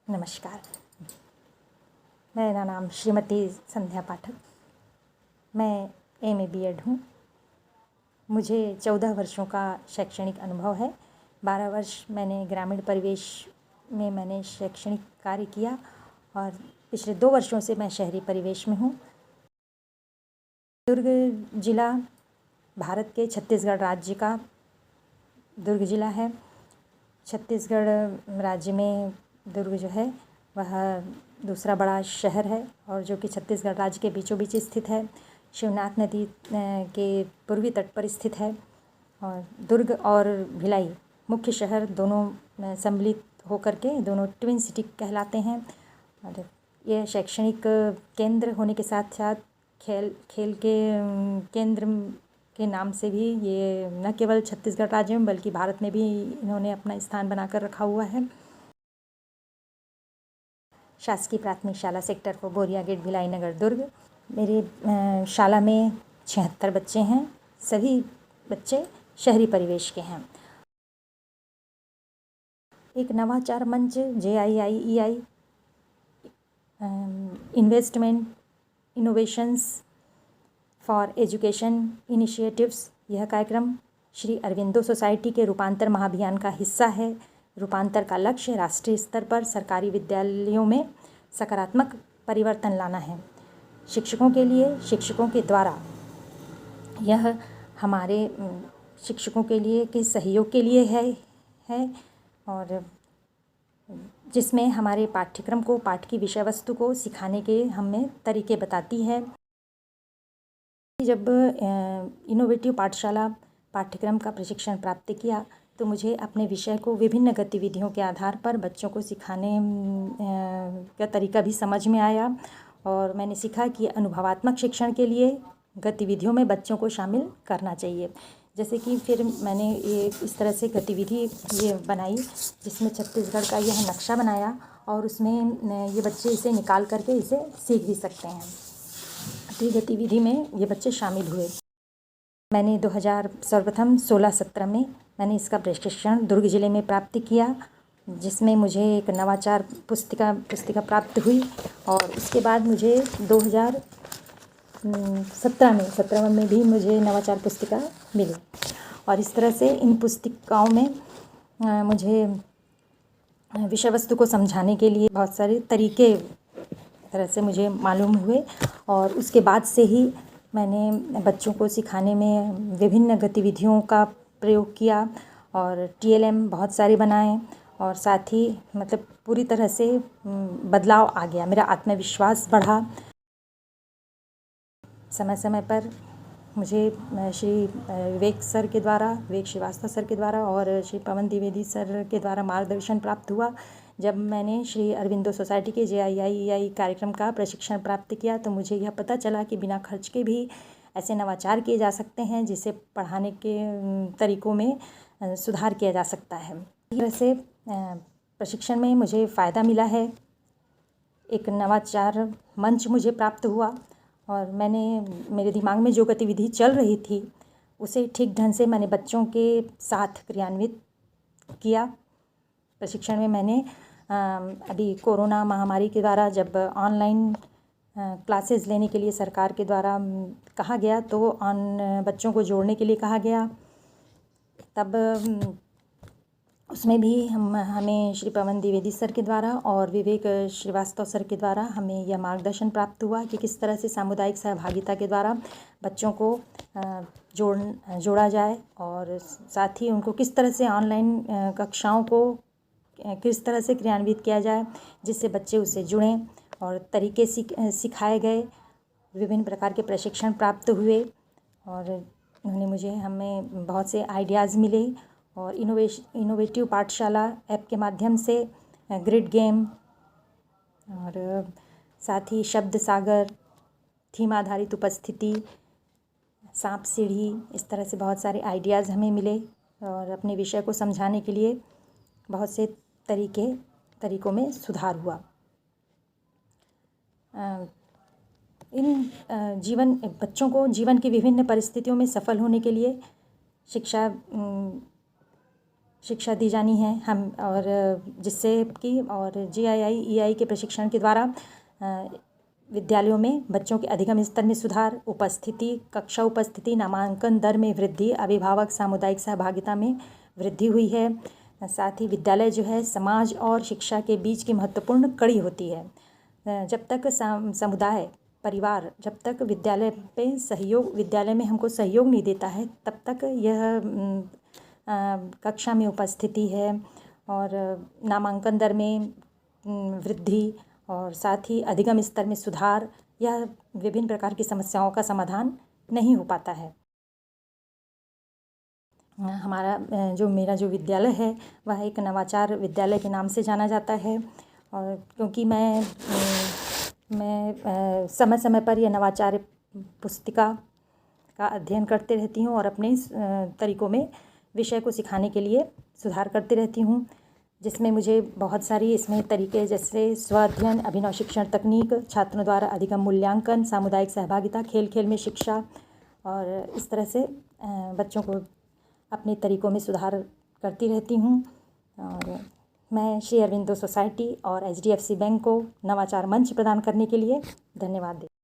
नमस्कार। मेरा नाम श्रीमती संध्या पाठक। मैं एमए बीएड हूँ। मुझे 14 वर्षों का शैक्षणिक अनुभव है। 12 वर्ष मैंने ग्रामीण परिवेश में मैंने शैक्षणिक कार्य किया और पिछले 2 वर्षों से मैं शहरी परिवेश में हूँ। दुर्ग जिला भारत के छत्तीसगढ़ राज्य का दुर्ग जिला है। छत्तीसगढ़ राज्य में दुर्ग जो है वह दूसरा बड़ा शहर है और जो कि छत्तीसगढ़ राज्य के बीचों बीच स्थित है। शिवनाथ नदी के पूर्वी तट पर स्थित है और दुर्ग और भिलाई मुख्य शहर दोनों सम्मिलित होकर के दोनों ट्विन सिटी कहलाते हैं। और यह शैक्षणिक केंद्र होने के साथ साथ खेल के केंद्र के नाम से भी ये न केवल छत्तीसगढ़ राज्य में बल्कि भारत में भी इन्होंने अपना स्थान बनाकर रखा हुआ है। शासकीय प्राथमिक शाला सेक्टर को बोरिया गेट भिलाई नगर दुर्ग। मेरे शाला में 76 बच्चे हैं। सभी बच्चे शहरी परिवेश के हैं। एक नवाचार मंच JIIEI investment innovations for education initiatives, यह कार्यक्रम श्री अरविंदो सोसाइटी के रूपांतर महाअभियान का हिस्सा है। रूपांतर का लक्ष्य राष्ट्रीय स्तर पर सरकारी विद्यालयों में सकारात्मक परिवर्तन लाना है। शिक्षकों के लिए, शिक्षकों के द्वारा, यह हमारे शिक्षकों के लिए के सहयोग के लिए है और जिसमें हमारे पाठ्यक्रम को, पाठ की विषय वस्तु को सिखाने के हमें तरीके बताती है। जब इनोवेटिव पाठशाला पाठ्यक्रम का प्रशिक्षण प्राप्त किया तो मुझे अपने विषय को विभिन्न गतिविधियों के आधार पर बच्चों को सिखाने का तरीका भी समझ में आया और मैंने सीखा कि अनुभवात्मक शिक्षण के लिए गतिविधियों में बच्चों को शामिल करना चाहिए। जैसे कि फिर मैंने ये इस तरह से गतिविधि ये बनाई जिसमें छत्तीसगढ़ का यह नक्शा बनाया और उसमें ये बच्चे इसे निकाल करके इसे सीख भी सकते हैं। तो गतिविधि में ये बच्चे शामिल हुए। मैंने सर्वप्रथम 16-17 में मैंने इसका प्रशिक्षण दुर्ग ज़िले में प्राप्त किया, जिसमें मुझे एक नवाचार पुस्तिका प्राप्त हुई और उसके बाद मुझे 2017 में भी मुझे नवाचार पुस्तिका मिली और इस तरह से इन पुस्तिकाओं में मुझे विषय वस्तु को समझाने के लिए बहुत सारे तरीके तरह से मुझे मालूम हुए और उसके बाद से ही मैंने बच्चों को सिखाने में विभिन्न गतिविधियों का प्रयोग किया और TLM बहुत सारे बनाए और साथ ही मतलब पूरी तरह से बदलाव आ गया। मेरा आत्मविश्वास बढ़ा। समय समय पर मुझे श्री विवेक श्रीवास्तव सर के द्वारा और श्री पवन द्विवेदी सर के द्वारा मार्गदर्शन प्राप्त हुआ। जब मैंने श्री अरविंदो सोसाइटी के JIIEI कार्यक्रम का प्रशिक्षण प्राप्त किया तो मुझे यह पता चला कि बिना खर्च के भी ऐसे नवाचार किए जा सकते हैं जिससे पढ़ाने के तरीक़ों में सुधार किया जा सकता है। इस तरह से प्रशिक्षण में मुझे फ़ायदा मिला है। एक नवाचार मंच मुझे प्राप्त हुआ और मैंने मेरे दिमाग में जो गतिविधि चल रही थी उसे ठीक ढंग से मैंने बच्चों के साथ क्रियान्वित किया। प्रशिक्षण में मैंने अभी कोरोना महामारी के द्वारा जब ऑनलाइन क्लासेस लेने के लिए सरकार के द्वारा कहा गया तो बच्चों को जोड़ने के लिए कहा गया, तब उसमें भी हमें श्री पवन द्विवेदी सर के द्वारा और विवेक श्रीवास्तव सर के द्वारा हमें यह मार्गदर्शन प्राप्त हुआ कि किस तरह से सामुदायिक सहभागिता के द्वारा बच्चों को जोड़ा जाए और साथ ही उनको किस तरह से ऑनलाइन कक्षाओं को किस तरह से क्रियान्वित किया जाए जिससे बच्चे उससे जुड़ें और तरीके सिखाए गए। विभिन्न प्रकार के प्रशिक्षण प्राप्त हुए और हमें बहुत से आइडियाज़ मिले और इनोवेटिव पाठशाला ऐप के माध्यम से ग्रिड गेम और साथ ही शब्द सागर, थीम आधारित उपस्थिति, सांप सीढ़ी, इस तरह से बहुत सारे आइडियाज़ हमें मिले और अपने विषय को समझाने के लिए बहुत से तरीक़ों में सुधार हुआ। बच्चों को जीवन की विभिन्न परिस्थितियों में सफल होने के लिए शिक्षा दी जानी है हम, और जिससे कि और GII EI के प्रशिक्षण के द्वारा विद्यालयों में बच्चों के अधिगम स्तर में सुधार, उपस्थिति, कक्षा उपस्थिति, नामांकन दर में वृद्धि, अभिभावक सामुदायिक सहभागिता में वृद्धि हुई है। साथ ही विद्यालय जो है समाज और शिक्षा के बीच की महत्वपूर्ण कड़ी होती है। जब तक समुदाय परिवार जब तक विद्यालय में हमको सहयोग नहीं देता है, तब तक यह कक्षा में उपस्थिति है और नामांकन दर में वृद्धि और साथ ही अधिगम स्तर में सुधार, यह विभिन्न प्रकार की समस्याओं का समाधान नहीं हो पाता है। मेरा जो विद्यालय है वह एक नवाचार विद्यालय के नाम से जाना जाता है, और क्योंकि मैं समय समय पर यह नवाचार पुस्तिका का अध्ययन करते रहती हूँ और अपने तरीक़ों में विषय को सिखाने के लिए सुधार करती रहती हूँ, जिसमें मुझे बहुत सारी इसमें तरीके जैसे स्वाध्ययन, अभिनव शिक्षण तकनीक, छात्रों द्वारा अधिगम मूल्यांकन, सामुदायिक सहभागिता, खेल खेल में शिक्षा, और इस तरह से बच्चों को अपने तरीक़ों में सुधार करती रहती हूँ। और मैं श्री अरविंदो सोसाइटी और HDFC बैंक को नवाचार मंच प्रदान करने के लिए धन्यवाद देती हूँ।